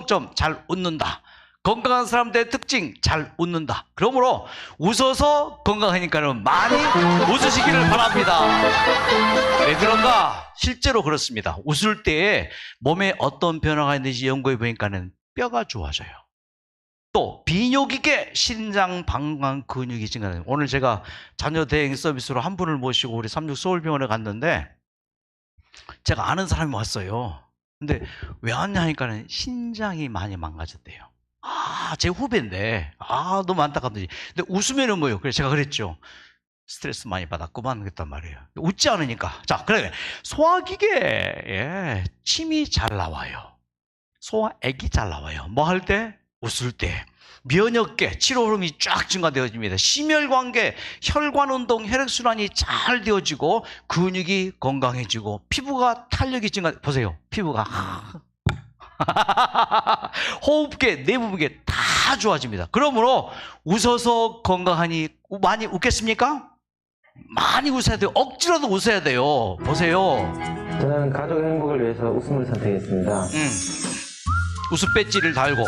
공통점 잘 웃는다. 건강한 사람들의 특징 잘 웃는다. 그러므로 웃어서 건강하니까는 많이 웃으시기를 바랍니다. 왜 그런가? 실제로 그렇습니다. 웃을 때에 몸에 어떤 변화가 있는지 연구해 보니까는 뼈가 좋아져요. 또 비뇨기계 신장 방광 근육이 증가해요. 오늘 제가 자녀 대행 서비스로 한 분을 모시고 우리 삼육 서울병원에 갔는데 제가 아는 사람이 왔어요. 근데 왜 왔냐 하니까는 신장이 많이 망가졌대요. 제 후배인데, 너무 안타깝지. 근데 웃으면은 뭐요? 그래서 제가 그랬죠. 스트레스 많이 받았구만, 그랬단 말이에요. 웃지 않으니까. 자, 그래. 소화기계에 침이 잘 나와요. 소화액이 잘 나와요. 뭐 할 때? 웃을 때. 면역계, 치료 흐름이 쫙 증가되어집니다. 심혈관계, 혈관운동, 혈액순환이 잘 되어지고 근육이 건강해지고 피부가 탄력이 증가. 보세요. 피부가 호흡계, 내부계 다 좋아집니다. 그러므로 웃어서 건강하니 많이 웃겠습니까? 많이 웃어야 돼요. 억지로도 웃어야 돼요. 보세요. 저는 가족의 행복을 위해서 웃음을 선택했습니다. 웃음 배지를 달고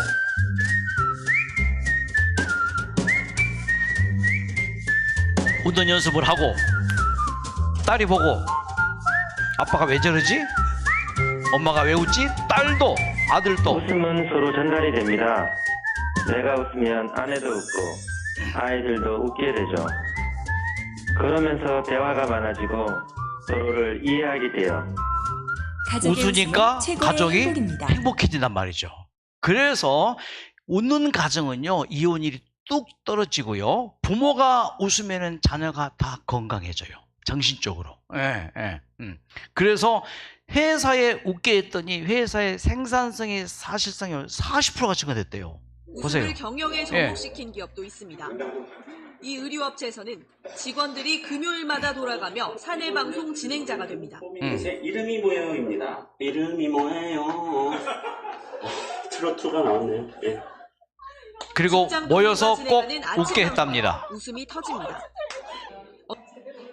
웃는 연습을 하고 딸이 보고 아빠가 왜 저러지? 엄마가 왜 웃지? 딸도 아들도. 웃음은 서로 전달이 됩니다. 내가 웃으면 아내도 웃고 아이들도 웃게 되죠. 그러면서 대화가 많아지고 서로를 이해하게 돼요. 웃으니까 가족이 행복입니다. 행복해진단 말이죠. 그래서 웃는 가정은요, 이혼율이 뚝 떨어지고요, 부모가 웃으면 자녀가 다 건강해져요. 정신적으로. 그래서 회사에 웃게 했더니 회사의 생산성이 사실상이 40%가 증가됐대요. 보세요. 웃음을 경영에 접목시킨 기업도 있습니다. 이 의류업체에서는 직원들이 금요일마다 돌아가며 사내 방송 진행자가 됩니다. 제 이름이 뭐예요입니다. 이름이 뭐예요? 트로트가 나왔네요. 예. 그리고 직장 모여서 동료가 꼭 진행하는 아침 웃게 방송, 했답니다. 웃음이 터집니다.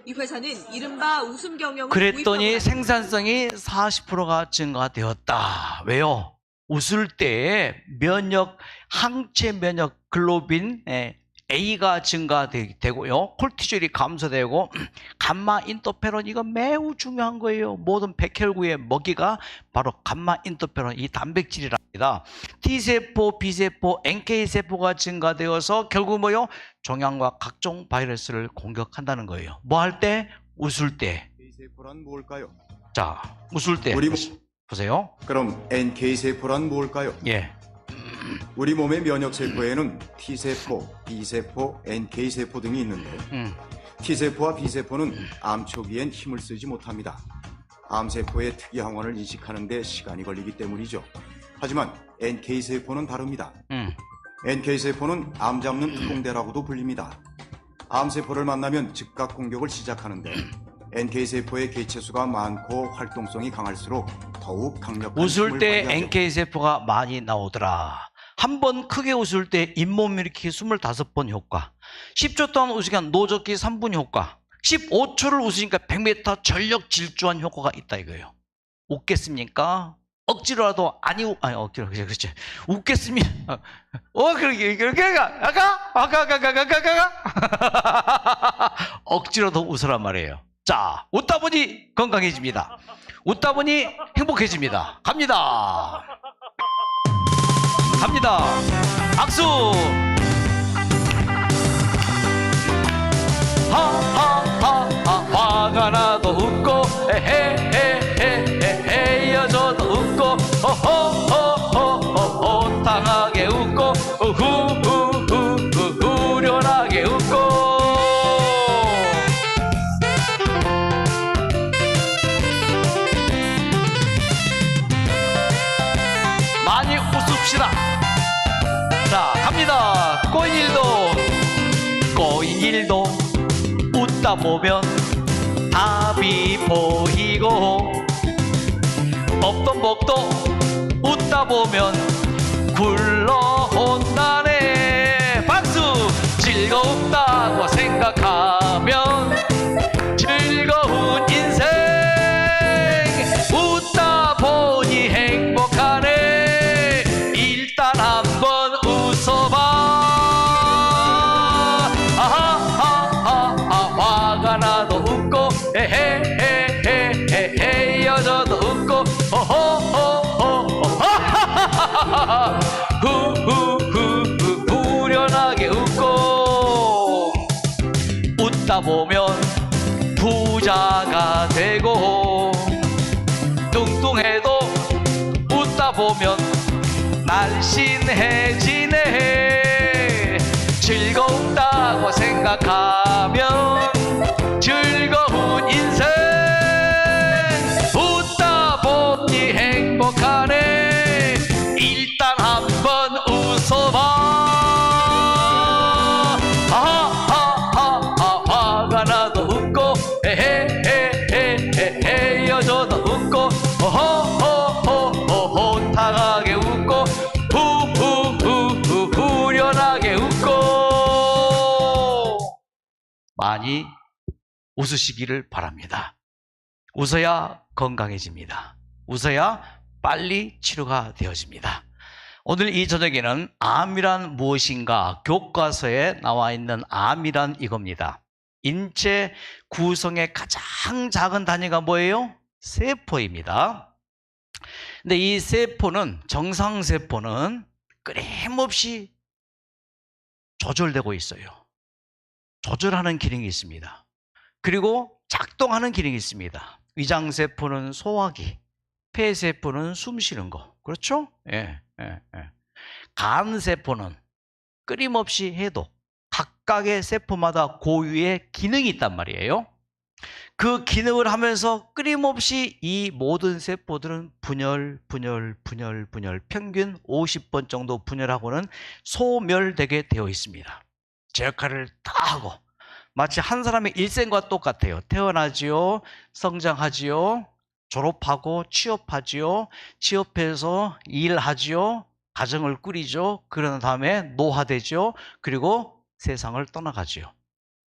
이 회사는 이른바 웃음 경영을 그랬더니 도입하고 생산성이 40%가 증가되었다. 왜요? 웃을 때 면역, 항체 면역 글로빈 A가 증가되고요, 콜티졸이 감소되고 감마 인터페론, 이거 매우 중요한 거예요. 모든 백혈구의 먹이가 바로 감마 인터페론, 이 단백질이랍니다. T세포, B세포, NK세포가 증가되어서 결국 뭐요? 종양과 각종 바이러스를 공격한다는 거예요. 뭐 할 때? 웃을 때. K세포란 뭘까요? 자, 웃을 때 보세요. 그럼 NK세포란 뭘까요? 예. 우리 몸의 면역세포에는 T세포, B세포, NK세포 등이 있는데 T세포와 B세포는 암 초기엔 힘을 쓰지 못합니다. 암세포의 특이 항원을 인식하는 데 시간이 걸리기 때문이죠. 하지만 NK세포는 다릅니다. NK세포는 암 잡는 특공대라고도 불립니다. 암세포를 만나면 즉각 공격을 시작하는데 NK세포의 개체수가 많고 활동성이 강할수록 더욱 강력한 웃을 힘을 때 발휘하죠. NK세포가 많이 나오더라. 한 번 크게 웃을 때 잇몸 일으키기 25번 효과, 10초 동안 웃으니까 노젓기 3분 효과, 15초를 웃으니까 100m 전력 질주한 효과가 있다 이거예요. 웃겠습니까? 억지로라도 억지로 그렇지. 웃겠습니까? 억지로도 웃으란 말이에요. 자, 웃다 보니 건강해집니다. 웃다 보니 행복해집니다. 갑니다. 박수. 화가 나도 웃고 헤헤헤헤헤 웃고 호탕하게 웃고 후련하게 웃고. 많이 웃읍시다. 자, 갑니다. 꼬인일도 웃다 보면 답이 보이고 없던 복도 웃다 보면 굴러온다네. 박수. 즐겁다고 생각하면 즐거운 인생, 웃다 보니 행복하네. 일단 한번 웃어봐. 아하하하하 화가 나도 웃고 헤헤헤헤헤 헤어져도 웃고 호호호호 하하하하 후후후후 후련하게 웃고 웃다 보면 부자가 되고 뚱뚱해도 웃다 보면 날씬해지네. 즐겁다고 생각하면 즐거운 인생 웃다 보니 행복하네. 일단 한번 웃어봐. 아하하하 화가 나도 웃고 헤헤헤헤 헤어져도 웃고 호호호호 호탕하게 웃고 후후후후 후련하게 웃고 많이 웃으시기를 바랍니다. 웃어야 건강해집니다. 웃어야 빨리 치료가 되어집니다. 오늘 이 저녁에는 암이란 무엇인가 교과서에 나와 있는 암이란 이겁니다. 인체 구성의 가장 작은 단위가 뭐예요? 세포입니다. 근데 이 세포는, 정상세포는 끊임없이 조절되고 있어요. 조절하는 기능이 있습니다. 그리고 작동하는 기능이 있습니다. 위장세포는 소화기, 폐세포는 숨 쉬는 거. 그렇죠? 예. 간세포는 끊임없이 해독. 각각의 세포마다 고유의 기능이 있단 말이에요. 그 기능을 하면서 끊임없이 이 모든 세포들은 분열 평균 50번 정도 분열하고는 소멸되게 되어 있습니다. 제 역할을 다 하고 마치 한 사람의 일생과 똑같아요. 태어나지요, 성장하지요, 졸업하고 취업하지요, 취업해서 일하지요, 가정을 꾸리죠. 그런 다음에 노화되죠. 그리고 세상을 떠나가지요.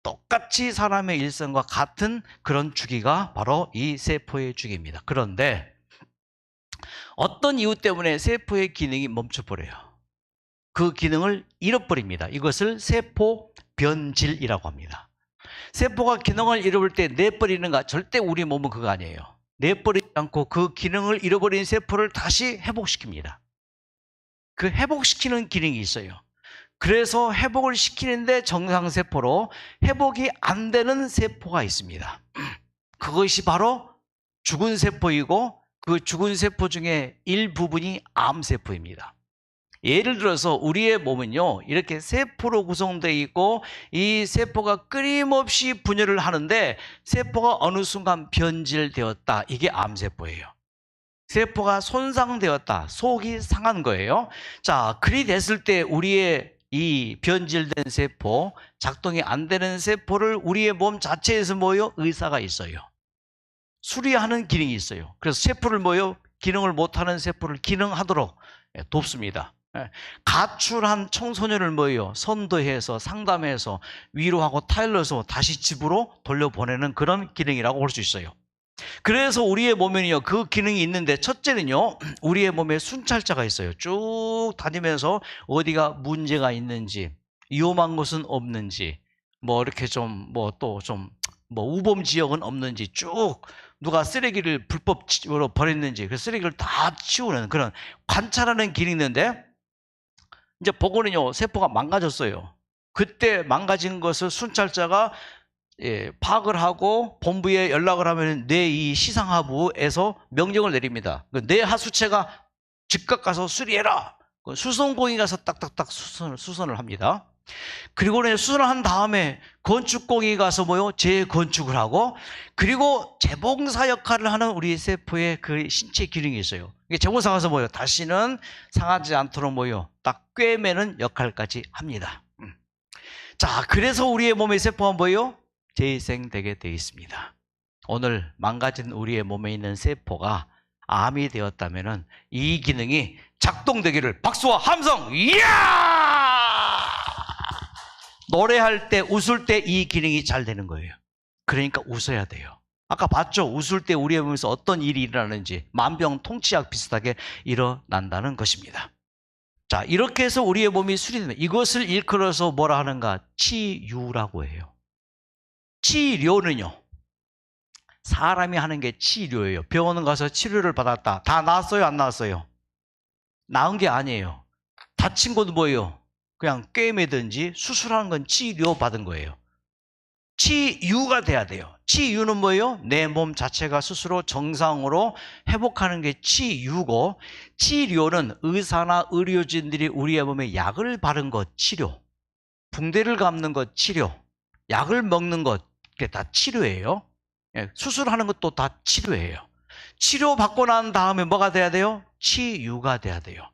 똑같이 사람의 일생과 같은 그런 주기가 바로 이 세포의 주기입니다. 그런데 어떤 이유 때문에 세포의 기능이 멈춰버려요. 그 기능을 잃어버립니다. 이것을 세포 변질이라고 합니다. 세포가 기능을 잃어버릴 때 내버리는가? 절대 우리 몸은 그거 아니에요. 내버리지 않고 그 기능을 잃어버린 세포를 다시 회복시킵니다. 그 회복시키는 기능이 있어요. 그래서 회복을 시키는데 정상세포로 회복이 안 되는 세포가 있습니다. 그것이 바로 죽은 세포이고 그 죽은 세포 중에 일부분이 암세포입니다. 예를 들어서 우리의 몸은요, 이렇게 세포로 구성되어 있고 이 세포가 끊임없이 분열을 하는데 세포가 어느 순간 변질되었다. 이게 암세포예요. 세포가 손상되었다. 속이 상한 거예요. 자, 그리 됐을 때 우리의 이 변질된 세포, 작동이 안 되는 세포를 우리의 몸 자체에서 뭐요? 의사가 있어요. 수리하는 기능이 있어요. 그래서 세포를 뭐요? 기능을 못하는 세포를 기능하도록 돕습니다. 가출한 청소년을 뭐예요? 선도해서 상담해서 위로하고 타일러서 다시 집으로 돌려보내는 그런 기능이라고 볼 수 있어요. 그래서 우리의 몸에는요, 그 기능이 있는데 첫째는요, 우리의 몸에 순찰자가 있어요. 쭉 다니면서 어디가 문제가 있는지, 위험한 것은 없는지, 뭐 이렇게 좀 뭐 또 좀 뭐 우범 지역은 없는지 쭉 누가 쓰레기를 불법으로 버렸는지 그 쓰레기를 다 치우는 그런 관찰하는 기능이 있는데 이제 보고는요, 세포가 망가졌어요. 그때 망가진 것을 순찰자가 파악을 하고 본부에 연락을 하면 내 이 시상하부에서 명령을 내립니다. 내 하수체가 즉각 가서 수리해라. 수선공이 가서 딱딱딱 수선을 합니다. 그리고는 수선을 한 다음에 건축공이 가서 뭐요? 재건축을 하고, 그리고 재봉사 역할을 하는 우리 세포의 그 신체 기능이 있어요. 이게 재봉사 가서 뭐요? 다시는 상하지 않도록 뭐요? 딱 꿰매는 역할까지 합니다. 자, 그래서 우리의 몸의 세포가 뭐요? 재생되게 되어 있습니다. 오늘 망가진 우리의 몸에 있는 세포가 암이 되었다면은 이 기능이 작동되기를 박수와 함성, 이야! 노래할 때, 웃을 때 이 기능이 잘 되는 거예요. 그러니까 웃어야 돼요. 아까 봤죠? 웃을 때 우리의 몸에서 어떤 일이 일어나는지 만병통치약 비슷하게 일어난다는 것입니다. 자, 이렇게 해서 우리의 몸이 수리됩니다. 이것을 일컬어서 뭐라 하는가? 치유라고 해요. 치료는요, 사람이 하는 게 치료예요. 병원 가서 치료를 받았다. 다 나았어요? 안 나았어요? 나은 게 아니에요. 다친 건 뭐예요? 그냥 꿰매든지 수술하는 건 치료받은 거예요. 치유가 돼야 돼요. 치유는 뭐예요? 내 몸 자체가 스스로 정상으로 회복하는 게 치유고, 치료는 의사나 의료진들이 우리의 몸에 약을 바른 것 치료, 붕대를 감는 것 치료, 약을 먹는 것, 그게 다 치료예요. 예, 수술하는 것도 다 치료예요. 치료받고 난 다음에 뭐가 돼야 돼요? 치유가 돼야 돼요.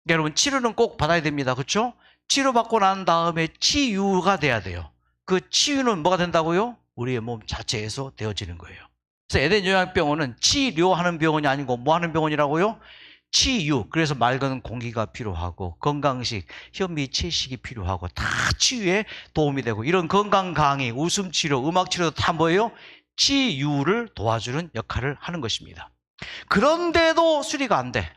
여러분, 치료는 꼭 받아야 됩니다. 그렇죠? 치료받고 난 다음에 치유가 돼야 돼요. 그 치유는 뭐가 된다고요? 우리의 몸 자체에서 되어지는 거예요. 그래서 에덴 요양병원은 치료하는 병원이 아니고 뭐 하는 병원이라고요? 치유. 그래서 맑은 공기가 필요하고 건강식, 현미 채식이 필요하고 다 치유에 도움이 되고, 이런 건강 강의, 웃음 치료, 음악 치료도 다 뭐예요? 치유를 도와주는 역할을 하는 것입니다. 그런데도 수리가 안 돼.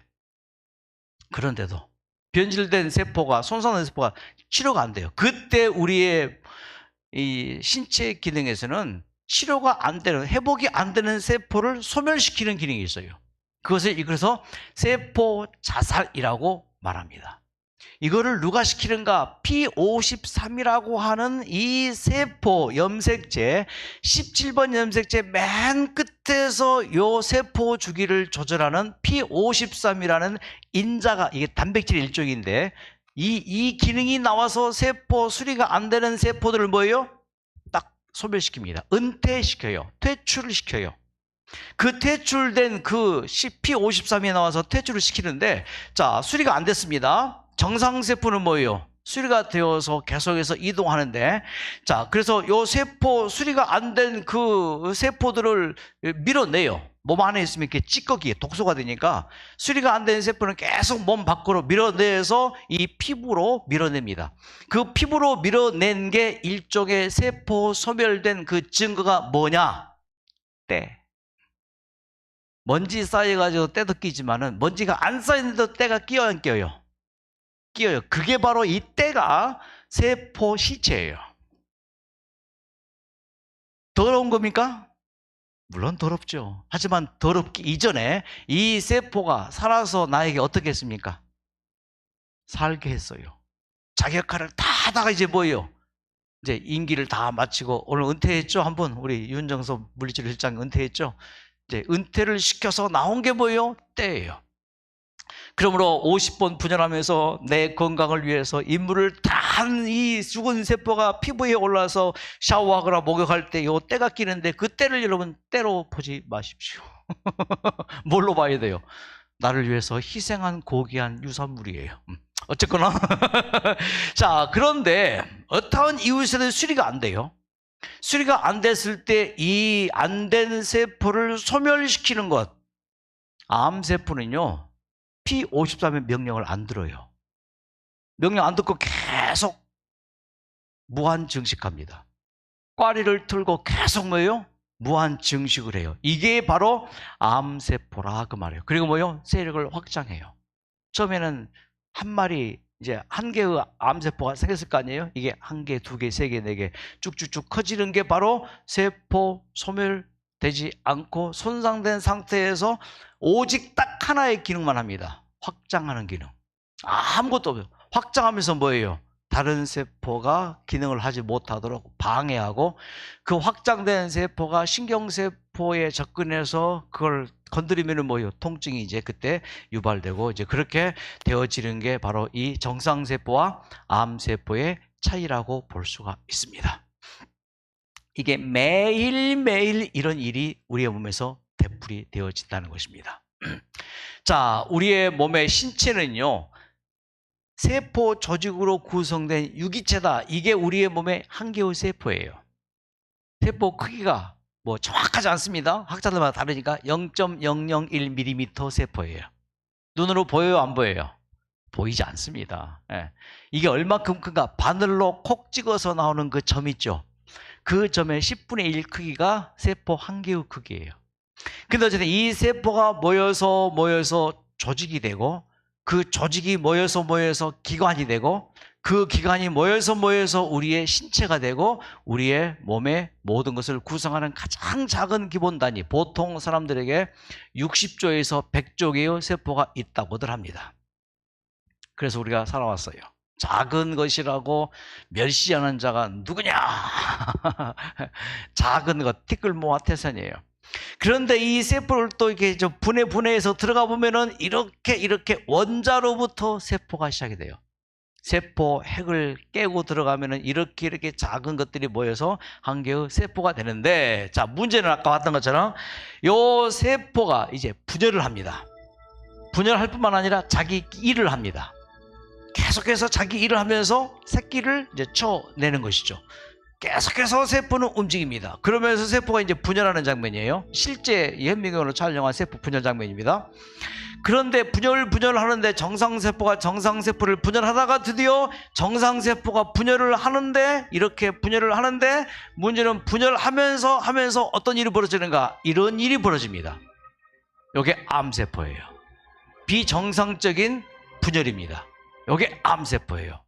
그런데도 변질된 세포가, 손상된 세포가 치료가 안 돼요. 그때 우리의 이 신체 기능에서는 치료가 안 되는, 회복이 안 되는 세포를 소멸시키는 기능이 있어요. 그것을 그래서 세포 자살이라고 말합니다. 이거를 누가 시키는가? P53이라고 하는 이 세포 염색체, 17번 염색체 맨 끝에서 요 세포 주기를 조절하는 P53이라는 인자가, 이게 단백질 일종인데, 이 기능이 나와서 세포 수리가 안 되는 세포들을 뭐예요? 딱 소멸시킵니다. 은퇴시켜요. 퇴출을 시켜요. 그 퇴출된 그 P53이 나와서 퇴출을 시키는데, 자, 수리가 안 됐습니다. 정상세포는 뭐예요? 수리가 되어서 계속해서 이동하는데, 자, 그래서 요 세포, 수리가 안 된 그 세포들을 밀어내요. 몸 안에 있으면 이렇게 찌꺼기, 독소가 되니까 수리가 안 된 세포는 계속 몸 밖으로 밀어내서 이 피부로 밀어냅니다. 그 피부로 밀어낸 게 일종의 세포 소멸된 그 증거가 뭐냐? 때. 먼지 쌓여가지고 때도 끼지만은 먼지가 안 쌓이는데도 때가 끼어요, 안 끼어요? 끼어요. 그게 바로 이 때가 세포 시체예요. 더러운 겁니까? 물론 더럽죠. 하지만 더럽기 이전에 이 세포가 살아서 나에게 어떻게 했습니까? 살게 했어요. 자기 역할을 다 하다가 이제 뭐예요? 이제 임기를 다 마치고 오늘 은퇴했죠? 한번 우리 윤정섭 물리치료실장 은퇴했죠? 이제 은퇴를 시켜서 나온 게 뭐예요? 때예요. 그러므로 50번 분열하면서 내 건강을 위해서 임무를 다 한 이 죽은 세포가 피부에 올라서 샤워하거나 목욕할 때 요 때가 끼는데, 그 때를 여러분 때로 보지 마십시오. 뭘로 봐야 돼요? 나를 위해서 희생한 고귀한 유산물이에요. 어쨌거나 자, 그런데 어떠한 이유에서는 수리가 안 돼요. 수리가 안 됐을 때 이 안 된 세포를 소멸시키는 것, 암세포는요 P53의 명령을 안 들어요. 명령 안 듣고 계속 무한 증식합니다. 꽈리를 틀고 계속 뭐예요? 무한 증식을 해요. 이게 바로 암세포라 그 말이에요. 그리고 뭐예요? 세력을 확장해요. 처음에는 한 마리, 이제 한 개의 암세포가 생겼을 거 아니에요? 이게 한 개, 두 개, 세 개, 네 개 쭉쭉쭉 커지는 게 바로 세포 소멸되지 않고 손상된 상태에서 오직 딱 하나의 기능만 합니다. 확장하는 기능. 아무것도 없어요. 확장하면서 뭐예요? 다른 세포가 기능을 하지 못하도록 방해하고, 그 확장된 세포가 신경세포에 접근해서 그걸 건드리면 뭐예요? 통증이 이제 그때 유발되고, 이제 그렇게 되어지는 게 바로 이 정상세포와 암세포의 차이라고 볼 수가 있습니다. 이게 매일매일 이런 일이 우리의 몸에서 되풀이 되어진다는 것입니다. 자, 우리의 몸의 신체는요, 세포 조직으로 구성된 유기체다. 이게 우리의 몸의 한 개의 세포예요. 세포 크기가 뭐 정확하지 않습니다. 학자들마다 다르니까 0.001mm 세포예요. 눈으로 보여요, 안 보여요? 보이지 않습니다. 예. 이게 얼마큼 큰가? 바늘로 콕 찍어서 나오는 그 점 있죠? 그 점의 10분의 1 크기가 세포 한 개의 크기예요. 근데 어쨌든 이 세포가 모여서 조직이 되고, 그 조직이 모여서 기관이 되고 그 기관이 모여서 우리의 신체가 되고 우리의 몸의 모든 것을 구성하는 가장 작은 기본 단위, 보통 사람들에게 60조에서 100조 개의 세포가 있다고들 합니다. 그래서 우리가 살아왔어요. 작은 것이라고 멸시하는 자가 누구냐? 작은 것, 티끌모아 태산이에요. 그런데 이 세포를 또 이렇게 좀 분해해서 들어가 보면은 이렇게 원자로부터 세포가 시작이 돼요. 세포 핵을 깨고 들어가면은 이렇게 작은 것들이 모여서 한 개의 세포가 되는데, 자, 문제는 아까 봤던 것처럼 요 세포가 이제 분열을 합니다. 분열할 뿐만 아니라 자기 일을 합니다. 계속해서 자기 일을 하면서 새끼를 이제 쳐내는 것이죠. 계속해서 세포는 움직입니다. 그러면서 세포가 이제 분열하는 장면이에요. 실제 현미경으로 촬영한 세포 분열 장면입니다. 그런데 분열을 하는데 정상세포가 정상세포를 분열하다가 드디어 정상세포가 분열을 하는데, 이렇게 분열을 하는데 문제는 분열하면서 어떤 일이 벌어지는가? 이런 일이 벌어집니다. 이게 암세포예요. 비정상적인 분열입니다. 이게 암세포예요.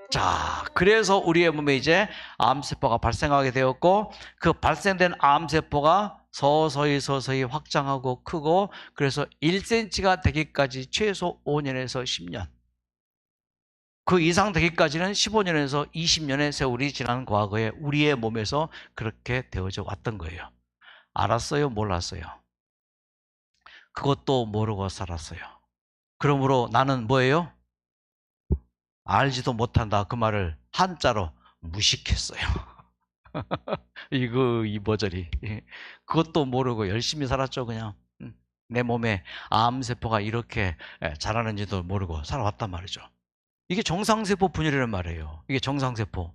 자, 그래서 우리의 몸에 이제 암세포가 발생하게 되었고, 그 발생된 암세포가 서서히 확장하고 크고, 그래서 1cm가 되기까지 최소 5년에서 10년, 그 이상 되기까지는 15년에서 20년의 세월이 지난 과거에 우리의 몸에서 그렇게 되어져 왔던 거예요. 알았어요? 몰랐어요? 그것도 모르고 살았어요. 그러므로 나는 뭐예요? 알지도 못한다, 그 말을 한자로 무식했어요. 이 머저리. 그것도 모르고 열심히 살았죠. 그냥 내 몸에 암세포가 이렇게 자라는지도 모르고 살아왔단 말이죠. 이게 정상세포 분열이란 말이에요. 이게 정상세포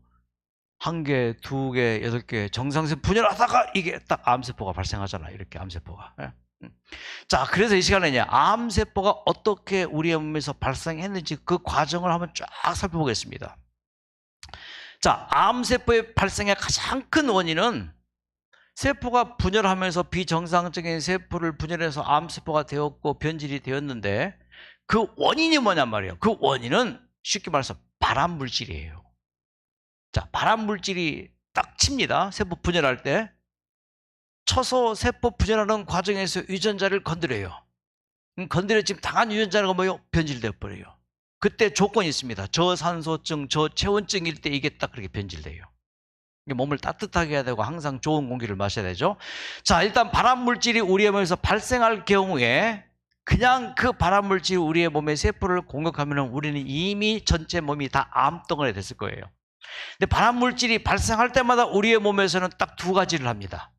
1개, 2개, 8개 정상세포 분열하다가 이게 딱 암세포가 발생하잖아요. 이렇게 암세포가. 자, 그래서 이 시간에는 암세포가 어떻게 우리의 몸에서 발생했는지 그 과정을 한번 쫙 살펴보겠습니다. 자, 암세포의 발생의 가장 큰 원인은, 세포가 분열하면서 비정상적인 세포를 분열해서 암세포가 되었고 변질이 되었는데, 그 원인이 뭐냔 말이에요. 그 원인은 쉽게 말해서 발암물질이에요. 자, 발암물질이 딱 칩니다. 세포 분열할 때 쳐서 세포 분열하는 과정에서 유전자를 건드려요. 건드려 지금 당한 유전자가 뭐예요? 변질되어 버려요. 그때 조건이 있습니다. 저산소증, 저체온증일 때 이게 딱 그렇게 변질돼요. 몸을 따뜻하게 해야 되고 항상 좋은 공기를 마셔야 되죠. 자, 일단 발암물질이 우리의 몸에서 발생할 경우에 그냥 그 발암물질이 우리의 몸의 세포를 공격하면 우리는 이미 전체 몸이 다 암덩어리 됐을 거예요. 근데 발암물질이 발생할 때마다 우리의 몸에서는 딱 2가지를 합니다.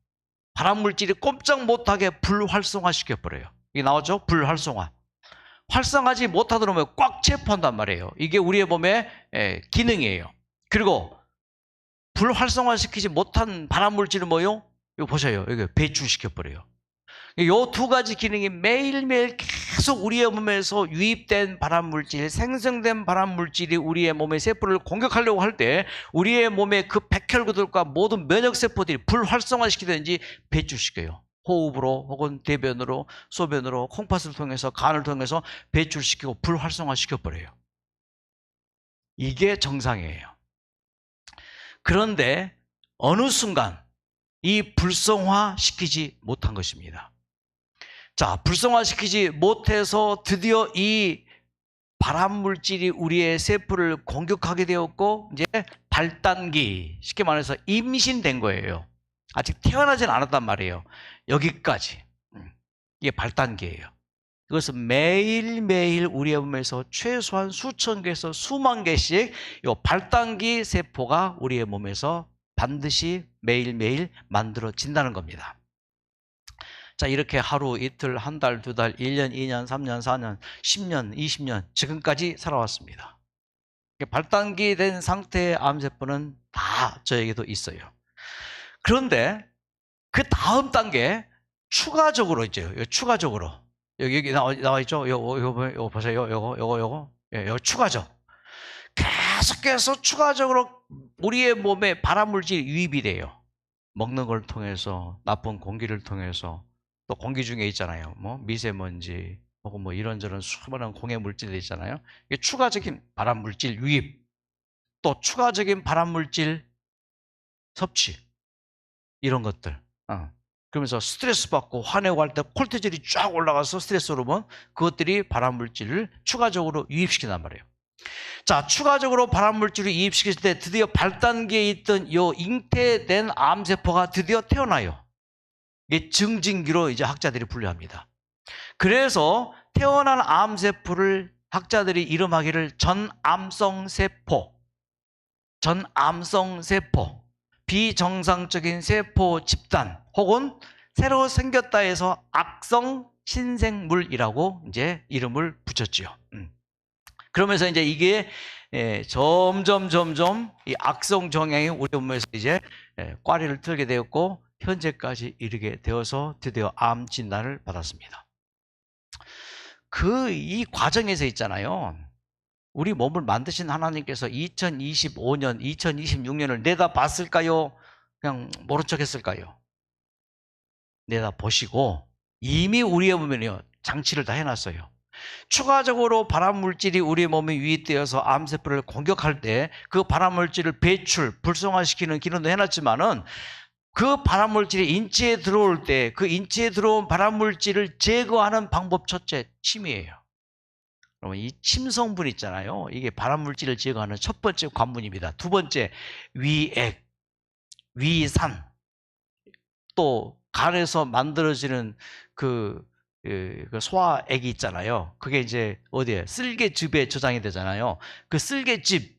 발암물질이 꼼짝 못하게 불활성화 시켜버려요. 이게 나오죠? 불활성화. 활성하지 못하도록 꽉 체포한단 말이에요. 이게 우리의 몸의 기능이에요. 그리고 불활성화 시키지 못한 발암물질은 뭐예요? 이거 보세요. 이거 배출시켜버려요. 이 2가지 기능이 매일매일 계속 우리의 몸에서 유입된 발암물질, 생성된 발암물질이 우리의 몸의 세포를 공격하려고 할 때 우리의 몸의 그 백혈구들과 모든 면역세포들이 불활성화시키든지 배출시켜요. 호흡으로 혹은 대변으로, 소변으로, 콩팥을 통해서, 간을 통해서 배출시키고 불활성화시켜버려요. 이게 정상이에요. 그런데 어느 순간 이 불성화시키지 못한 것입니다. 자, 불성화시키지 못해서 드디어 이 발암물질이 우리의 세포를 공격하게 되었고, 이제 발단기, 쉽게 말해서 임신된 거예요. 아직 태어나진 않았단 말이에요. 여기까지. 이게 발단기예요. 이것은 매일매일 우리의 몸에서 최소한 수천 개에서 수만 개씩 이 발단기 세포가 우리의 몸에서 반드시 매일매일 만들어진다는 겁니다. 자, 이렇게 하루, 이틀, 한 달, 2달, 1년, 2년, 3년, 4년, 10년, 20년 지금까지 살아왔습니다. 발단기 된 상태의 암세포는 다 저에게도 있어요. 그런데 그 다음 단계 추가적으로 이제 추가적으로 여기 나와 있죠? 요거 보세요. 요거 추가적. 계속해서 추가적으로 우리의 몸에 발암물질이 유입이 돼요. 먹는 걸 통해서, 나쁜 공기를 통해서, 또 공기 중에 있잖아요. 뭐 미세먼지, 혹은 뭐 이런저런 수많은 공해 물질들 있잖아요. 이게 추가적인 발암 물질 유입, 또 추가적인 발암 물질 섭취, 이런 것들. 그러면서 스트레스 받고 화내고 할 때 콜테졸이 쫙 올라가서 스트레스 호르몬, 그것들이 발암 물질을 추가적으로 유입시킨단 말이에요. 자, 추가적으로 발암 물질을 유입시킬 때 드디어 발단계에 있던 이 잉태된 암세포가 드디어 태어나요. 이게 증진기로 이제 학자들이 분류합니다. 그래서 태어난 암세포를 학자들이 이름하기를 전암성 세포, 비정상적인 세포 집단, 혹은 새로 생겼다 해서 악성 신생물이라고 이제 이름을 붙였지요. 그러면서 이제 이게 점점 이 악성 종양이 우리 몸에서 이제 꽈리를 틀게 되었고, 현재까지 이르게 되어서 드디어 암 진단을 받았습니다. 이 과정에서 있잖아요. 우리 몸을 만드신 하나님께서 2025년, 2026년을 내다봤을까요? 그냥 모른 척 했을까요? 내다보시고 이미 우리의 몸에는요, 장치를 다 해놨어요. 추가적으로 발암물질이 우리 몸에 유입되어서 암세포를 공격할 때 그 발암물질을 배출, 불성화시키는 기능도 해놨지만은, 그 발암물질이 인체에 들어올 때 그 인체에 들어온 발암물질을 제거하는 방법 첫째, 침이에요. 그러면 이 침성분 있잖아요. 이게 발암물질을 제거하는 첫 번째 관문입니다. 두 번째, 위액, 위산, 또 간에서 만들어지는 그 소화액이 있잖아요. 그게 이제 어디에? 쓸개즙에 저장이 되잖아요. 그 쓸개즙,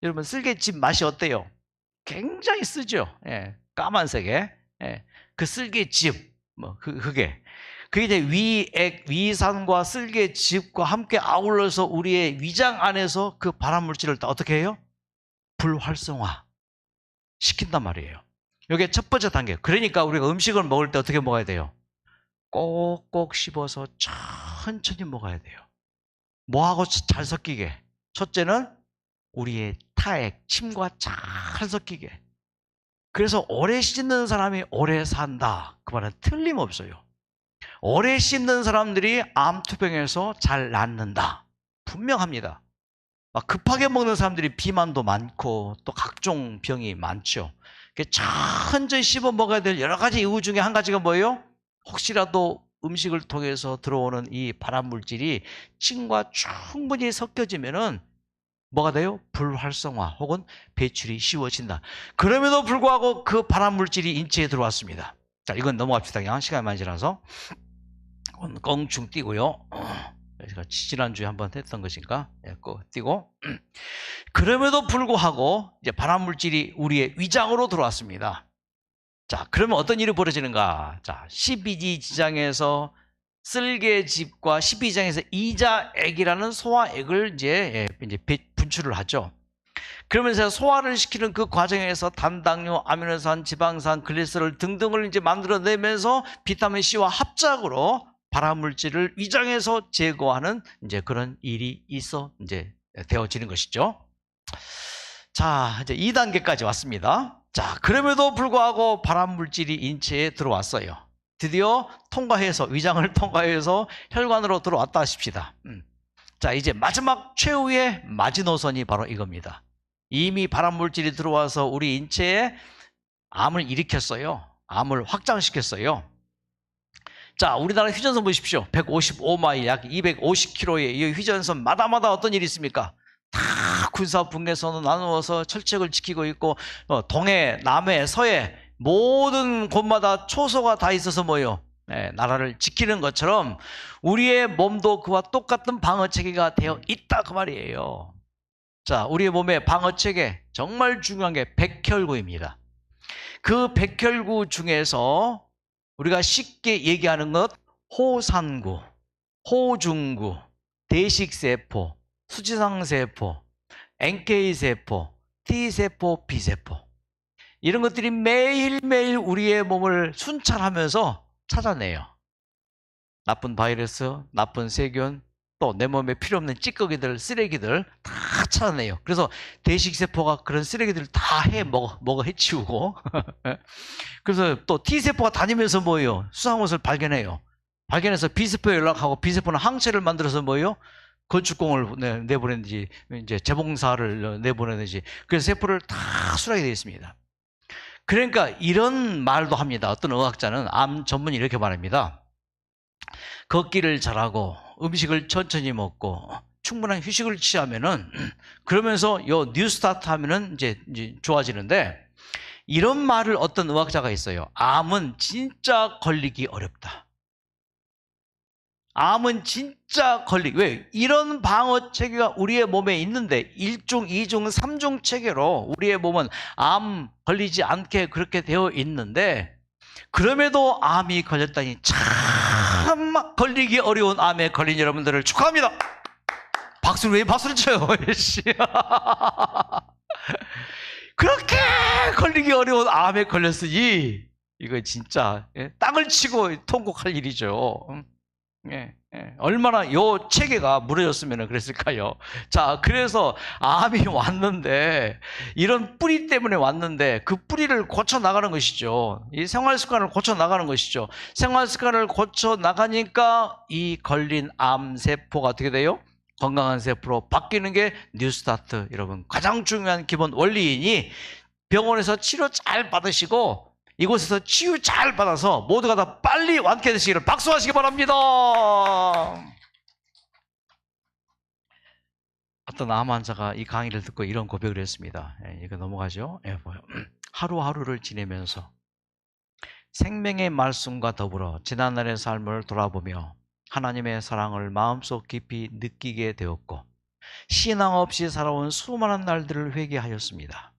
여러분 쓸개즙 맛이 어때요? 굉장히 쓰죠. 예, 까만색에. 예, 그 쓸개즙, 그게 이제 위액, 위산과 쓸개즙과 함께 아울러서 우리의 위장 안에서 그 발암물질을 다 어떻게 해요? 불활성화 시킨단 말이에요. 이게 첫 번째 단계. 그러니까 우리가 음식을 먹을 때 어떻게 먹어야 돼요? 꼭꼭 씹어서 천천히 먹어야 돼요. 뭐하고 잘 섞이게? 첫째는 우리의 타액, 침과 잘 섞이게. 그래서 오래 씹는 사람이 오래 산다. 그 말은 틀림없어요. 오래 씹는 사람들이 암투병에서 잘 낫는다. 분명합니다. 막 급하게 먹는 사람들이 비만도 많고 또 각종 병이 많죠. 천천히 씹어 먹어야 될 여러 가지 이유 중에 한 가지가 뭐예요? 혹시라도 음식을 통해서 들어오는 이 발암물질이 침과 충분히 섞여지면은 뭐가 돼요? 불활성화 혹은 배출이 쉬워진다. 그럼에도 불구하고 그 발암물질이 인체에 들어왔습니다. 자, 이건 넘어갑시다. 그냥 시간이 많이 지나서. 껑충 띄고요. 제가 지난주에 한번 했던 것인가? 띄고. 그럼에도 불구하고 이제 발암물질이 우리의 위장으로 들어왔습니다. 자, 그러면 어떤 일이 벌어지는가? 자, 12지 지장에서 쓸개즙과 12지장에서 이자액이라는 소화액을 이제 분출을 하죠. 그러면서 소화를 시키는 그 과정에서 단당류, 아미노산, 지방산, 글리세롤 등등을 이제 만들어내면서 비타민 C와 합작으로 발암물질을 위장에서 제거하는 이제 그런 일이 이제 되어지는 것이죠. 자, 이제 2단계까지 왔습니다. 자, 그럼에도 불구하고 발암물질이 인체에 들어왔어요. 드디어 통과해서, 위장을 통과해서 혈관으로 들어왔다 하십시다. 자, 이제 마지막 최후의 마지노선이 바로 이겁니다. 이미 발암물질이 들어와서 우리 인체에 암을 일으켰어요. 암을 확장시켰어요. 자, 우리나라 휴전선 보십시오. 155마일, 약 250km의 이 휴전선마다 어떤 일이 있습니까? 다 군사 분계선으로 나누어서 철책을 지키고 있고, 동해, 남해, 서해 모든 곳마다 초소가 다 있어서 뭐예요? 나라를 지키는 것처럼 우리의 몸도 그와 똑같은 방어체계가 되어 있다 그 말이에요. 자, 우리의 몸의 방어체계 정말 중요한 게 백혈구입니다. 그 백혈구 중에서 우리가 쉽게 얘기하는 것, 호산구, 호중구, 대식세포, 수지상세포, NK세포, T세포, B세포, 이런 것들이 매일매일 우리의 몸을 순찰하면서 찾아내요. 나쁜 바이러스, 나쁜 세균, 또 내 몸에 필요 없는 찌꺼기들, 쓰레기들 다 찾아내요. 그래서 대식세포가 그런 쓰레기들을 다 먹어 해치우고 그래서 또 T세포가 다니면서 뭐예요? 수상옷을 발견해요. 발견해서 B세포에 연락하고 B세포는 항체를 만들어서 뭐예요? 건축공을 내보내는지 이제 재봉사를 내보내는지 그래서 세포를 다 수락이 되어 있습니다. 그러니까 이런 말도 합니다. 어떤 의학자는 암 전문의 이렇게 말합니다. 걷기를 잘하고 음식을 천천히 먹고 충분한 휴식을 취하면은 그러면서 요 뉴스타트 하면은 이제 좋아지는데 이런 말을 어떤 의학자가 있어요. 암은 진짜 걸리기 어렵다. 암은 진짜 왜? 이런 방어 체계가 우리의 몸에 있는데 1중, 2중, 3중 체계로 우리의 몸은 암 걸리지 않게 그렇게 되어 있는데 그럼에도 암이 걸렸다니 참 걸리기 어려운 암에 걸린 여러분들을 축하합니다. 박수를 왜 박수를 쳐요? 그렇게 걸리기 어려운 암에 걸렸으니 이거 진짜 땅을 치고 통곡할 일이죠. 얼마나 요 체계가 무너졌으면 그랬을까요? 자, 그래서 암이 왔는데 이런 뿌리 때문에 왔는데 그 뿌리를 고쳐 나가는 것이죠. 이 생활 습관을 고쳐 나가는 것이죠. 생활 습관을 고쳐 나가니까 이 걸린 암 세포가 어떻게 돼요? 건강한 세포로 바뀌는 게 뉴스타트. 여러분 가장 중요한 기본 원리이니 병원에서 치료 잘 받으시고 이곳에서 치유 잘 받아서 모두가 다 빨리 완쾌되시기를 박수하시기 바랍니다. 어떤 암 환자가 이 강의를 듣고 이런 고백을 했습니다. 이거 넘어가죠. 하루하루를 지내면서 생명의 말씀과 더불어 지난날의 삶을 돌아보며 하나님의 사랑을 마음속 깊이 느끼게 되었고 신앙 없이 살아온 수많은 날들을 회개하였습니다.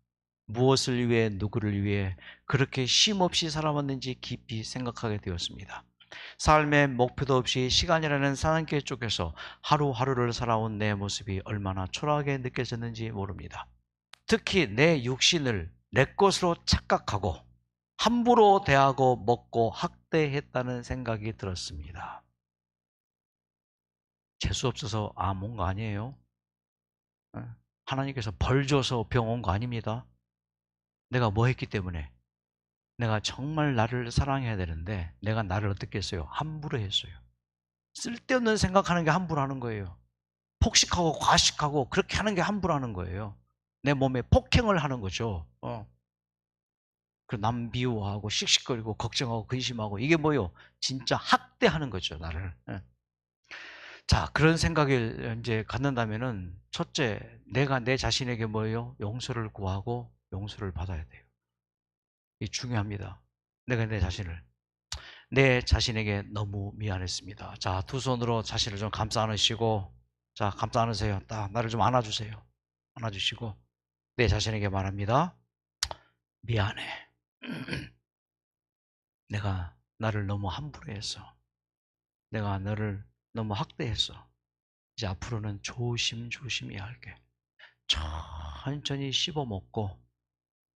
무엇을 위해 누구를 위해 그렇게 쉼없이 살아왔는지 깊이 생각하게 되었습니다. 삶의 목표도 없이 시간이라는 산안개 쪽에서 하루하루를 살아온 내 모습이 얼마나 초라하게 느껴졌는지 모릅니다. 특히 내 육신을 내 것으로 착각하고 함부로 대하고 먹고 학대했다는 생각이 들었습니다. 재수 없어서 암 온 거 아니에요? 하나님께서 벌 줘서 병 온 거 아닙니다. 내가 뭐 했기 때문에 내가 정말 나를 사랑해야 되는데 내가 나를 어떻게 했어요? 함부로 했어요. 쓸데없는 생각하는 게 함부로 하는 거예요. 폭식하고 과식하고 그렇게 하는 게 함부로 하는 거예요. 내 몸에 폭행을 하는 거죠. 그 남 미워하고 씩씩거리고 걱정하고 근심하고 이게 뭐예요? 진짜 학대하는 거죠, 나를. 자, 그런 생각을 이제 갖는다면은 첫째, 내가 내 자신에게 뭐예요? 용서를 구하고 용서를 받아야 돼요. 이 중요합니다. 내가 내 자신에게 너무 미안했습니다. 자, 두 손으로 자신을 좀 감싸 안으시고, 자, 감싸 안으세요. 딱 나를 좀 안아주세요. 안아주시고 내 자신에게 말합니다. 미안해. 내가 나를 너무 함부로 했어. 내가 너를 너무 학대했어. 이제 앞으로는 조심조심히 할게. 천천히 씹어먹고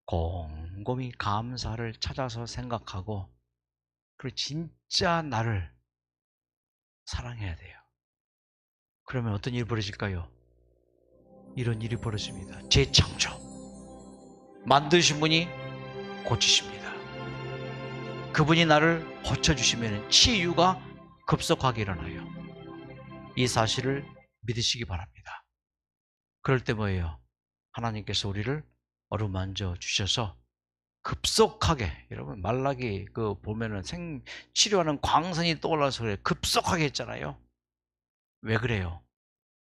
곰곰이 감사를 찾아서 생각하고 그리고 진짜 나를 사랑해야 돼요. 그러면 어떤 일이 벌어질까요? 이런 일이 벌어집니다. 재창조. 만드신 분이 고치십니다. 그분이 나를 고쳐주시면 치유가 급속하게 일어나요. 이 사실을 믿으시기 바랍니다. 그럴 때 뭐예요? 하나님께서 우리를 어루만져 주셔서 급속하게, 여러분 말라기 그 보면은 치료하는 광선이 떠올라서 그래. 급속하게 했잖아요. 왜 그래요?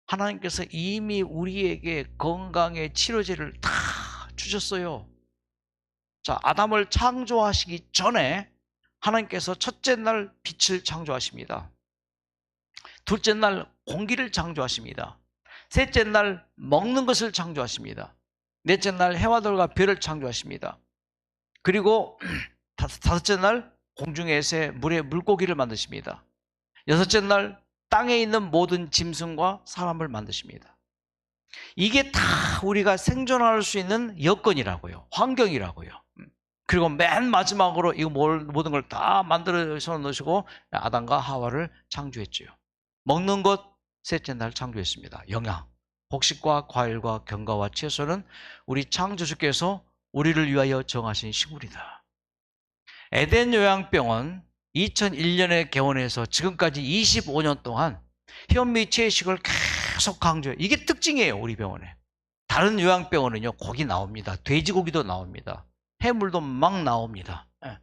하나님께서 이미 우리에게 건강의 치료제를 다 주셨어요. 자, 아담을 창조하시기 전에 하나님께서 첫째 날 빛을 창조하십니다. 둘째 날 공기를 창조하십니다. 셋째 날 먹는 것을 창조하십니다. 넷째 날 해와 달과 별을 창조하십니다. 그리고 다섯째 날 공중의 새, 물의 물고기를 만드십니다. 여섯째 날 땅에 있는 모든 짐승과 사람을 만드십니다. 이게 다 우리가 생존할 수 있는 여건이라고요. 환경이라고요. 그리고 맨 마지막으로 이 모든 걸 다 만들어서 넣으시고 아담과 하와를 창조했죠. 먹는 것 셋째 날 창조했습니다. 영양, 곡식과 과일과 견과와 채소는 우리 창조주께서 우리를 위하여 정하신 식물이다. 에덴 요양병원 2001년에 개원해서 지금까지 25년 동안 현미 채식을 계속 강조해요. 이게 특징이에요, 우리 병원에. 다른 요양병원은요, 고기 나옵니다. 돼지고기도 나옵니다. 해물도 막 나옵니다. 예.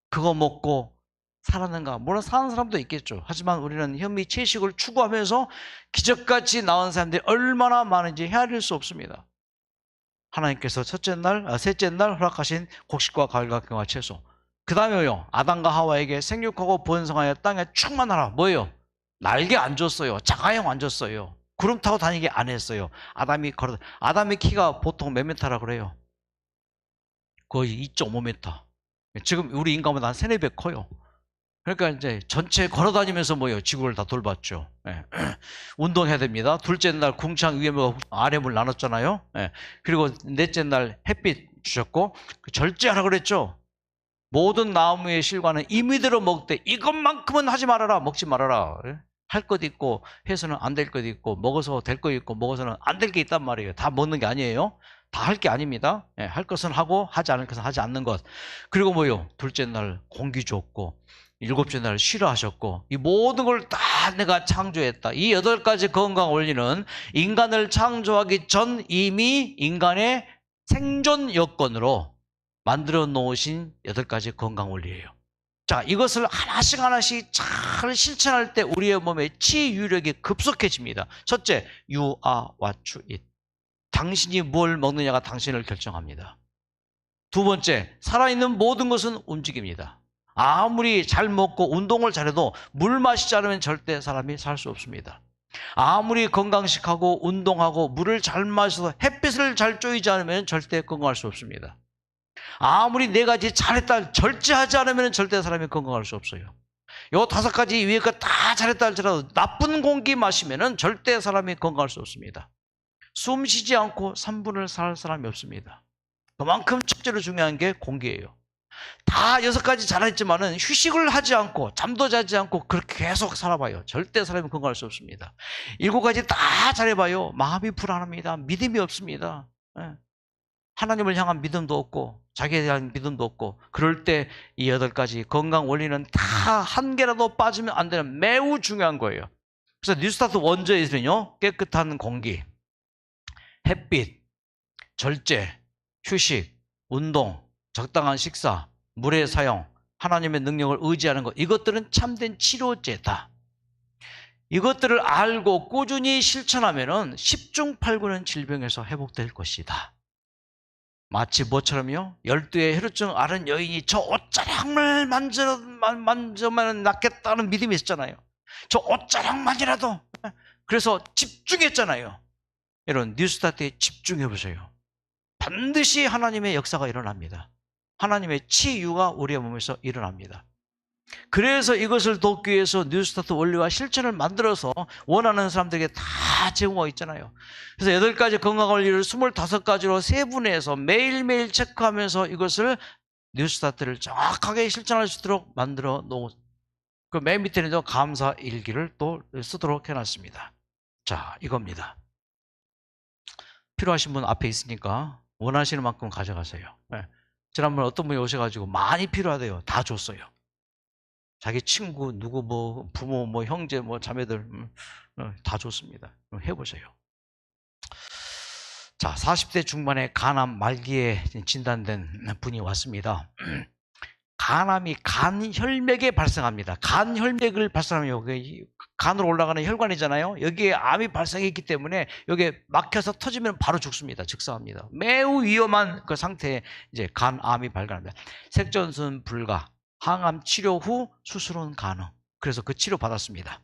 그거 먹고 살았는가? 물론 사는 사람도 있겠죠. 하지만 우리는 현미 채식을 추구하면서 기적같이 나온 사람들이 얼마나 많은지 헤아릴 수 없습니다. 하나님께서 셋째 날 허락하신 곡식과 가을과 경과 채소. 그 다음에요, 아담과 하와에게 생육하고 번성하여 땅에 충만하라. 뭐예요? 날개 안 줬어요. 자가용 안 줬어요. 구름 타고 다니게 안 했어요. 아담의 키가 보통 몇 미터라 그래요? 거의 2.5m. 지금 우리 인간보다 한 3-4배 커요. 그러니까 이제 전체 걸어 다니면서 뭐예요? 지구를 다 돌봤죠. 예. 운동해야 됩니다. 둘째 날 궁창 위에물 아래물 나눴잖아요. 예. 그리고 넷째 날 햇빛 주셨고, 절제하라 그랬죠. 모든 나무의 실과는 임의대로 먹되 이것만큼은 하지 말아라. 먹지 말아라. 예? 할 것 있고 해서는 안 될 것 있고, 먹어서 될 것 있고 먹어서는 안 될 게 있단 말이에요. 다 먹는 게 아니에요. 다 할 게 아닙니다. 예, 할 것은 하고 하지 않을 것은 하지 않는 것. 그리고 뭐요? 둘째 날 공기 줬고, 일곱째 날 쉬라 하셨고, 이 모든 걸 다 내가 창조했다. 이 8가지 건강 원리는 인간을 창조하기 전 이미 인간의 생존 여건으로 만들어 놓으신 8가지 건강 원리예요. 자, 이것을 하나씩 잘 실천할 때 우리의 몸의 치유력이 급속해집니다. 첫째, you are what you eat. 당신이 뭘 먹느냐가 당신을 결정합니다. 두 번째, 살아있는 모든 것은 움직입니다. 아무리 잘 먹고 운동을 잘해도 물 마시지 않으면 절대 사람이 살 수 없습니다. 아무리 건강식하고 운동하고 물을 잘 마셔서 햇빛을 잘 쬐이지 않으면 절대 건강할 수 없습니다. 아무리 4가지 잘했다 절제하지 않으면 절대 사람이 건강할 수 없어요. 요 5가지 위에 거 다 잘했다 할지라도 나쁜 공기 마시면 절대 사람이 건강할 수 없습니다. 숨 쉬지 않고 3분을 살 사람이 없습니다. 그만큼 첫째로 중요한 게 공기예요. 다 6가지 잘했지만은 휴식을 하지 않고 잠도 자지 않고 그렇게 계속 살아봐요. 절대 사람이 건강할 수 없습니다. 7가지 다 잘해봐요. 마음이 불안합니다. 믿음이 없습니다. 하나님을 향한 믿음도 없고 자기에 대한 믿음도 없고, 그럴 때 이 8가지 건강 원리는 다 한 개라도 빠지면 안 되는 매우 중요한 거예요. 그래서 뉴스타트 원저에서는요, 깨끗한 공기, 햇빛, 절제, 휴식, 운동, 적당한 식사, 물의 사용, 하나님의 능력을 의지하는 것, 이것들은 참된 치료제다. 이것들을 알고 꾸준히 실천하면 10중 8구는 질병에서 회복될 것이다. 마치 뭐처럼요? 12의 혈루증 앓은 여인이 저 옷자락을 만져만 낫겠다는 믿음이 있었잖아요. 저 옷자락만이라도. 그래서 집중했잖아요. 여러분, 뉴스타트에 집중해 보세요. 반드시 하나님의 역사가 일어납니다. 하나님의 치유가 우리의 몸에서 일어납니다. 그래서 이것을 돕기 위해서 뉴스타트 원리와 실천을 만들어서 원하는 사람들에게 다 제공하고 있잖아요. 그래서 8가지 건강 원리를 25가지로 세분해서 매일매일 체크하면서 이것을 뉴스타트를 정확하게 실천할 수 있도록 만들어 놓은, 그 맨 밑에는 감사 일기를 또 쓰도록 해놨습니다. 자, 이겁니다. 필요하신 분 앞에 있으니까 원하시는 만큼 가져가세요. 지난번에 어떤 분이 오셔가지고 많이 필요하대요. 다 줬어요. 자기 친구, 누구, 부모, 형제, 자매들 다 줬습니다. 해보세요. 자, 40대 중반에 간암 말기에 진단된 분이 왔습니다. 간암이 간 혈맥에 발생합니다. 간 혈맥을 발생하면 간으로 올라가는 혈관이잖아요. 여기에 암이 발생했기 때문에 여기에 막혀서 터지면 바로 죽습니다. 즉사합니다. 매우 위험한 그 상태에 이제 간암이 발견합니다. 색전순 불가, 항암 치료 후 수술은 가능. 그래서 그 치료 받았습니다.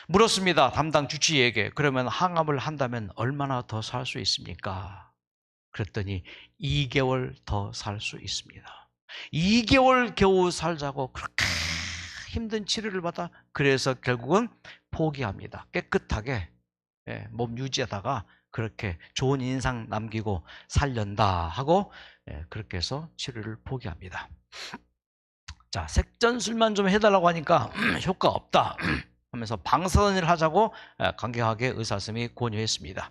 물었습니다. 담당 주치의에게. 그러면 항암을 한다면 얼마나 더 살 수 있습니까? 그랬더니 2개월 더 살 수 있습니다. 2개월 겨우 살자고 그렇게 힘든 치료를 받아, 그래서 결국은 포기합니다. 깨끗하게 몸 유지하다가 그렇게 좋은 인상 남기고 살련다 하고 그렇게 해서 치료를 포기합니다. 자, 색전술만 좀 해달라고 하니까 효과 없다 하면서 방사선을 하자고 강경하게 의사 선생님이 권유했습니다.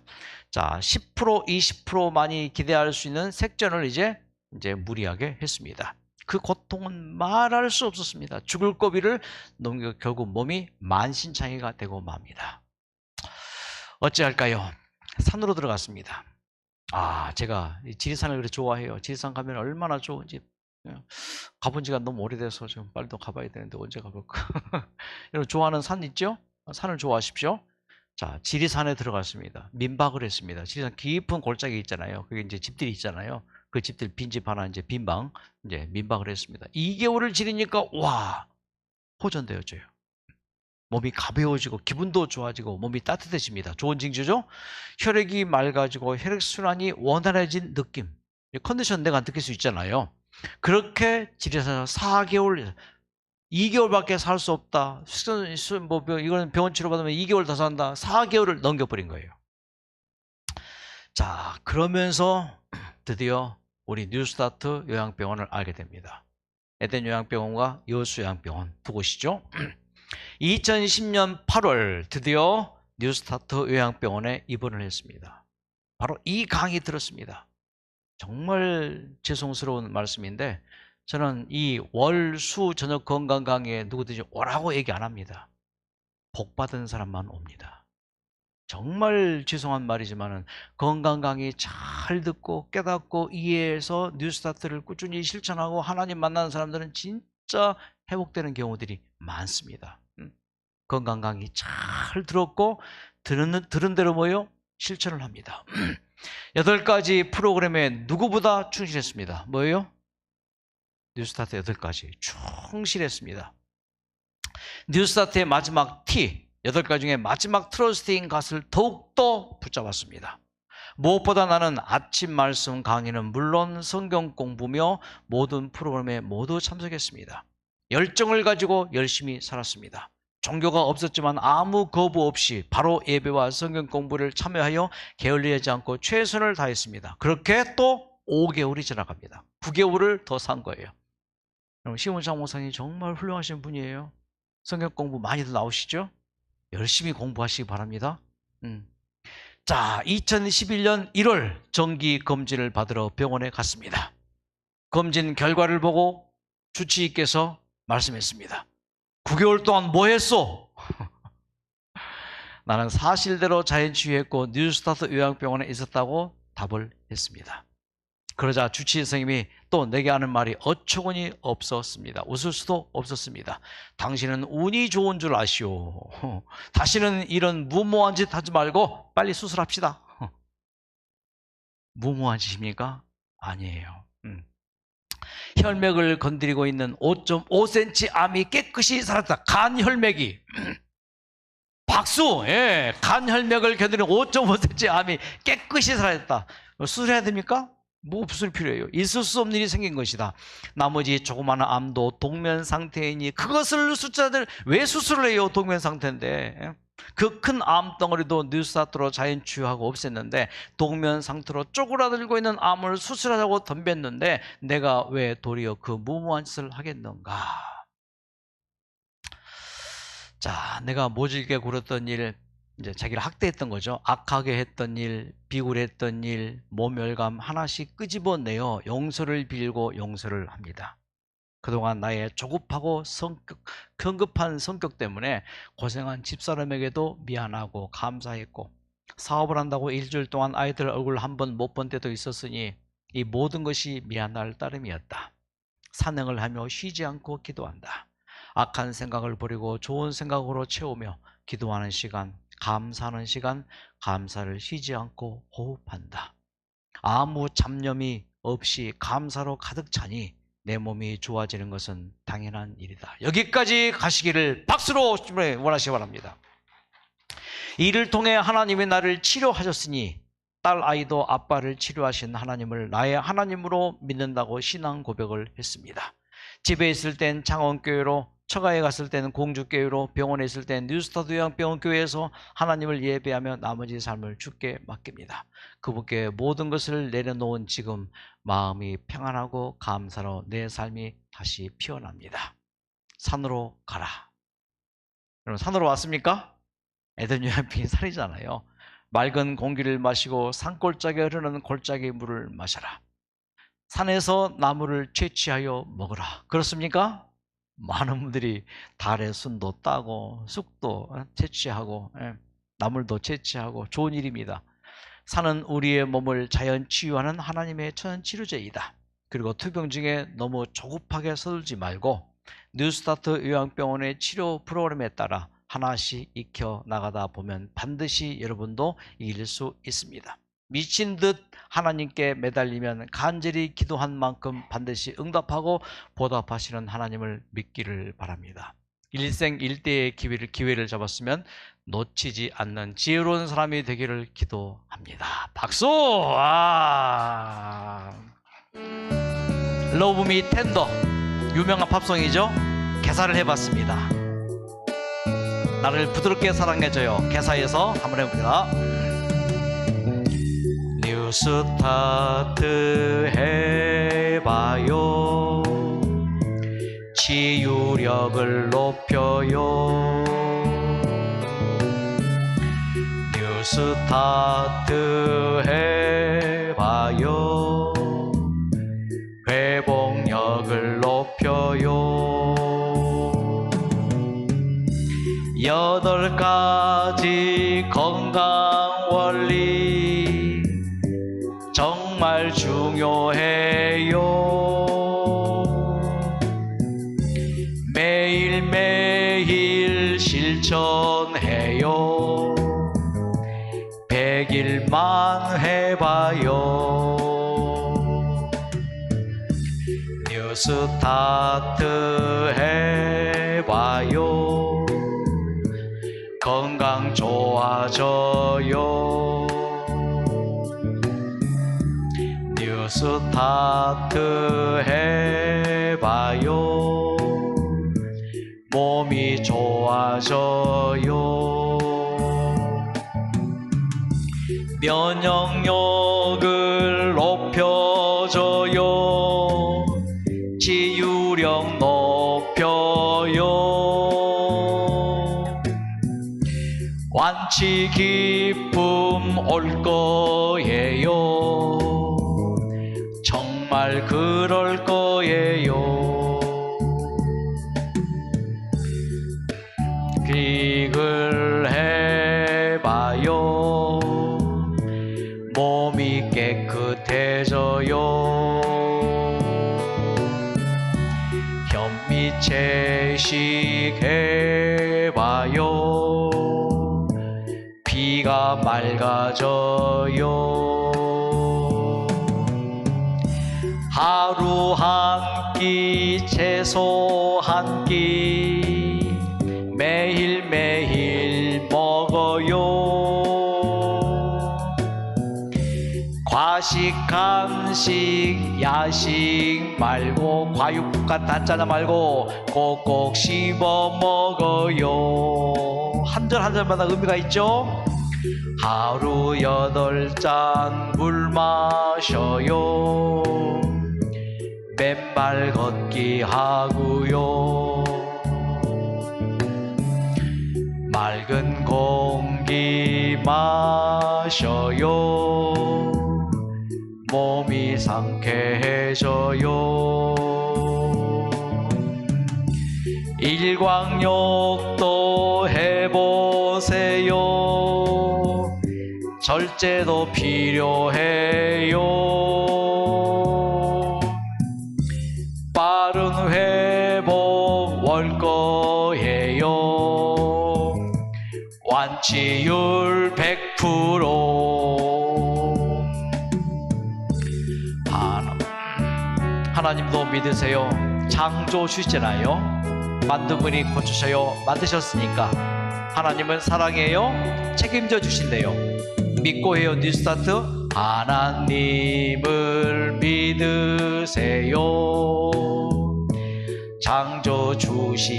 자, 10%, 20% 많이 기대할 수 있는 색전을 이제 무리하게 했습니다. 그 고통은 말할 수 없었습니다. 죽을 고비를 넘겨 결국 몸이 만신창이가 되고 맙니다. 어찌할까요? 산으로 들어갔습니다. 제가 지리산을 그렇게 좋아해요. 지리산 가면 얼마나 좋은지. 가본 지가 너무 오래돼서 좀 빨리 더 가봐야 되는데 언제 가볼까? 여러분 좋아하는 산 있죠? 산을 좋아하십시오. 자, 지리산에 들어갔습니다. 민박을 했습니다. 지리산 깊은 골짜기 있잖아요. 그게 이제 집들이 있잖아요. 그 집들 빈집 하나 이제 빈방 이제 민박을 했습니다. 2개월을 지내니까 와 호전되어져요. 몸이 가벼워지고 기분도 좋아지고 몸이 따뜻해집니다. 좋은 징조죠? 혈액이 맑아지고 혈액순환이 원활해진 느낌. 컨디션 내가 느낄 수 있잖아요. 그렇게 지리산에서 4개월, 2개월밖에 살 수 없다. 이거는 병원 치료받으면 2개월 더 산다. 4개월을 넘겨버린 거예요. 자, 그러면서 드디어 우리 뉴스타트 요양병원을 알게 됩니다. 에덴 요양병원과 여수 요양병원 두 곳이죠. 2010년 8월 드디어 뉴스타트 요양병원에 입원을 했습니다. 바로 이 강의 들었습니다. 정말 죄송스러운 말씀인데 저는 이 월, 수 저녁 건강 강의에 누구든지 오라고 얘기 안 합니다. 복 받은 사람만 옵니다. 정말 죄송한 말이지만 건강 강의 잘 듣고 깨닫고 이해해서 뉴스타트를 꾸준히 실천하고 하나님 만나는 사람들은 진짜 회복되는 경우들이 많습니다. 건강 강의 잘 들었고 들은 대로 뭐요? 실천을 합니다. 8가지 프로그램에 누구보다 충실했습니다. 뭐예요? 뉴스타트 8가지 충실했습니다. 뉴스타트의 마지막 T 8가지 중에 마지막 트러스트인 것을 더욱더 붙잡았습니다. 무엇보다 나는 아침 말씀 강의는 물론 성경 공부며 모든 프로그램에 모두 참석했습니다. 열정을 가지고 열심히 살았습니다. 종교가 없었지만 아무 거부 없이 바로 예배와 성경 공부를 참여하여 게을리하지 않고 최선을 다했습니다. 그렇게 또 5개월이 지나갑니다. 9개월을 더 산 거예요. 시문창 목사님 정말 훌륭하신 분이에요. 성경 공부 많이들 나오시죠? 열심히 공부하시기 바랍니다. 자, 2011년 1월 정기 검진을 받으러 병원에 갔습니다. 검진 결과를 보고 주치의께서 말씀했습니다. 9개월 동안 뭐 했어? 나는 사실대로 자연치유했고 뉴스타트 요양병원에 있었다고 답을 했습니다. 그러자 주치의 선생님이 또 내게 하는 말이 어처구니 없었습니다. 웃을 수도 없었습니다. 당신은 운이 좋은 줄 아시오. 다시는 이런 무모한 짓 하지 말고 빨리 수술합시다. 무모한 짓입니까? 아니에요. 혈맥을 건드리고 있는 5.5cm 암이 깨끗이 살았다. 간 혈맥이. 박수! 예, 간 혈맥을 건드리는 5.5cm 암이 깨끗이 살았다. 수술해야 됩니까? 뭐 수술 필요해요? 있을 수 없는 일이 생긴 것이다. 나머지 조그마한 암도 동면 상태이니 그것을 숫자들 왜 수술을 해요? 동면 상태인데. 그 큰 암덩어리도 뉴스타트로 자연치유하고 없앴는데 동면 상태로 쪼그라들고 있는 암을 수술하자고 덤볐는데 내가 왜 도리어 그 무모한 짓을 하겠는가? 자, 내가 모질게 굴었던 일, 이제 자기를 학대했던 거죠. 악하게 했던 일, 비굴했던 일, 모멸감 하나씩 끄집어내어 용서를 빌고 용서를 합니다. 그동안 나의 조급하고 성급한 성격 때문에 고생한 집사람에게도 미안하고 감사했고 사업을 한다고 일주일 동안 아이들 얼굴 한 번 못 본 때도 있었으니 이 모든 것이 미안할 따름이었다. 산행을 하며 쉬지 않고 기도한다. 악한 생각을 버리고 좋은 생각으로 채우며 기도하는 시간, 감사하는 시간, 감사를 쉬지 않고 호흡한다. 아무 잡념이 없이 감사로 가득 차니 내 몸이 좋아지는 것은 당연한 일이다. 여기까지 가시기를 박수로 원하시기 바랍니다. 이를 통해 하나님이 나를 치료하셨으니 딸 아이도 아빠를 치료하신 하나님을 나의 하나님으로 믿는다고 신앙 고백을 했습니다. 집에 있을 땐 창원교회로, 처가에 갔을 때는 공주교회로, 병원에 있을 땐 뉴스타트 요양병원 교회에서 하나님을 예배하며 나머지 삶을 주께 맡깁니다. 그분께 모든 것을 내려놓은 지금 마음이 평안하고 감사로 내 삶이 다시 피어납니다. 산으로 가라. 여러분 산으로 왔습니까? 에덴 요양병이 산이잖아요. 맑은 공기를 마시고 산골짜기에 흐르는 골짜기 물을 마셔라. 산에서 나무를 채취하여 먹으라. 그렇습니까? 많은 분들이 달의 순도 따고 쑥도 채취하고 나물도 채취하고 좋은 일입니다. 산은 우리의 몸을 자연 치유하는 하나님의 천연 치료제이다. 그리고 투병 중에 너무 조급하게 서둘지 말고 뉴스타트 요양병원의 치료 프로그램에 따라 하나씩 익혀 나가다 보면 반드시 여러분도 이길 수 있습니다. 미친 듯 하나님께 매달리면 간절히 기도한 만큼 반드시 응답하고 보답하시는 하나님을 믿기를 바랍니다. 일생 일대의 기회를 잡았으면 놓치지 않는 지혜로운 사람이 되기를 기도합니다. 박수! Love Me Tender, 유명한 팝송이죠. 개사를 해봤습니다. 나를 부드럽게 사랑해줘요. 개사에서 한번 해봅니다. 뉴스타트 해봐요. 치유력을 높여요. 뉴스타트 해봐요. 회복력을 높여요. 8가지 건강 원리 정말 중요해요. 매일매일 실천해요. 100일만 해봐요. 뉴스타트 해봐요. 건강 좋아져요. 뉴스타트 해봐요. 몸이 좋아져요. 면역력을 높여줘요. 치유력 높여요. 완치 기쁨 올 거예요. 정말 그럴 거예요. 클릭을 해봐요. 몸이 깨끗해져요. 현미 채식 해봐요. 피가 맑아져요. 하루 한 끼 채소 한 끼 매일매일 먹어요. 과식, 간식, 야식 말고 과육간 단짠 말고 꼭꼭 씹어 먹어요. 한 절 한 절마다 의미가 있죠. 하루 8잔 물 마셔요. 맨발 걷기 하고요. 맑은 공기 마셔요. 몸이 상쾌해져요. 일광욕도 해보세요. 절제도 필요해요. 빠른 회복 올 거예요. 완치율 100%. 하나님도 믿으세요. 창조주시잖아요. 만든 분이 고치셔요. 만드셨으니까 하나님은 사랑해요. 책임져 주신대요. 믿고 해요. 뉴스타트. 하나님을 믿으세요. 창조주시잖아요.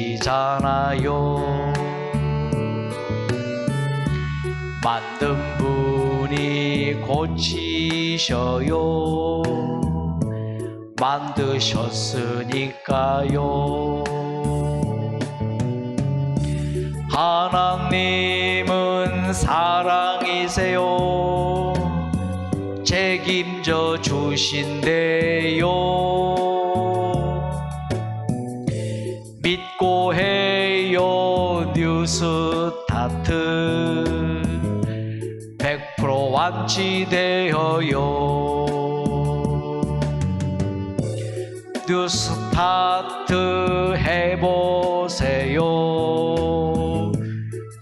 만든 분이 고치셔요. 만드셨으니까요. 하나님은 사랑이세요. 책임져 주신대요. 믿고 해요 뉴스타트 100% 완치되어요. 뉴스타트 해보세요.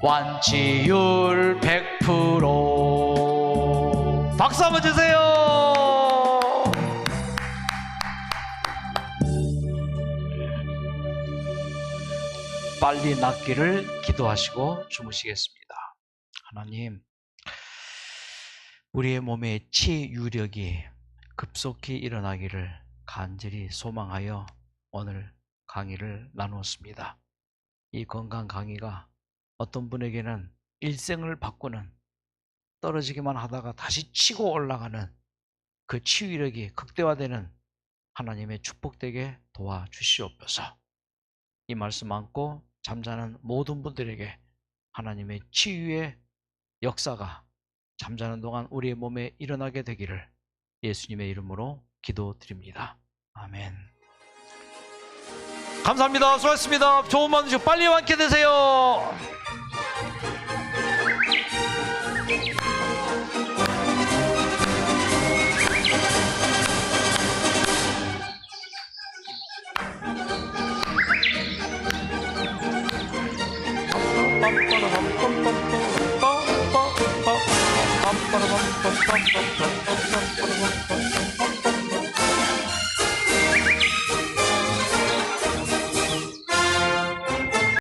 완치율 100%. 박수 한번 주세요. 빨리 낫기를 기도하시고 주무시겠습니다. 하나님, 우리의 몸에 치유력이 급속히 일어나기를 간절히 소망하여 오늘 강의를 나누었습니다. 이 건강 강의가 어떤 분에게는 일생을 바꾸는, 떨어지기만 하다가 다시 치고 올라가는 그 치유력이 극대화되는 하나님의 축복되게 도와주시옵소서. 이 말씀 안고 잠자는 모든 분들에게 하나님의 치유의 역사가 잠자는 동안 우리의 몸에 일어나게 되기를 예수님의 이름으로 기도드립니다. 아멘. 감사합니다. 수고하셨습니다. 좋은 밤 되시고 빨리 완쾌되세요. 빰빠라밤